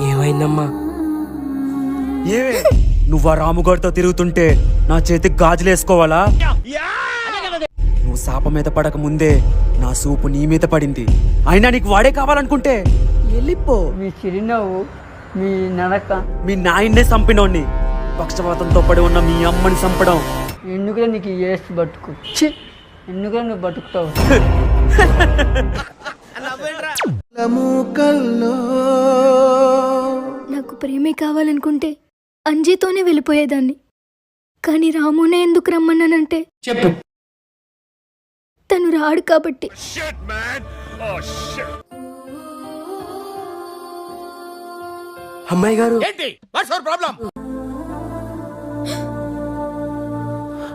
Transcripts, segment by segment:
ఏమైందమ్మా? ఏవే నువ్వు ఆ రాముగారితో తిరుగుతుంటే నా చేతికి గాజులేసుకోవాలా? నువ్వు శాప మీద పడక ముందే నా సూపు నీ మీద పడింది. అయినా నీకు వాడే కావాలనుకుంటే వెళ్ళిపో. మీ చిరునవ్వు, మీ నడక, మీ నాయన్నే చంపినోడిని, పక్షపాతంతో పడి ఉన్న మీ అమ్మని చంపడం ఎందుకులే నీకు ఏసి బతుకు. ఎందుకులే నువ్వు బతుకుతావు. నాకు ప్రేమే కావాలనుకుంటే అంజీతోనే వెళ్ళిపోయేదాన్ని. కానీ రామునే ఎందుకు రమ్మన్నానంటే చెప్పు. తను రాడు కాబట్టి. అమ్మాయి గారు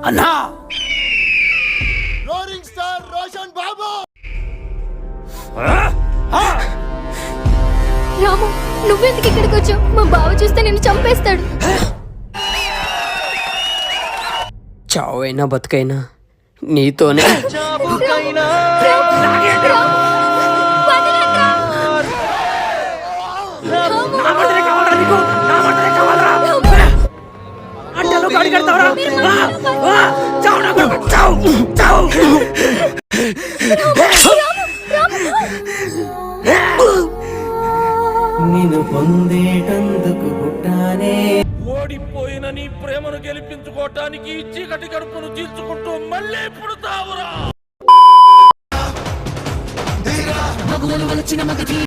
అన్నా రాము, నువ్వెందుకు ఇక్కడికి వచ్చావు? మా బావ చూస్తే నిన్ను చంపేస్తాడు. చావైనా బతుకైనా నీతోనే. నిన్ను పొందేటందుకు పుట్టానే. ఓడిపోయిన నీ ప్రేమను గెలిపించుకోవటానికి చీకటి గడుపును తీర్చుకుంటూ మళ్ళీ పుడతావురా.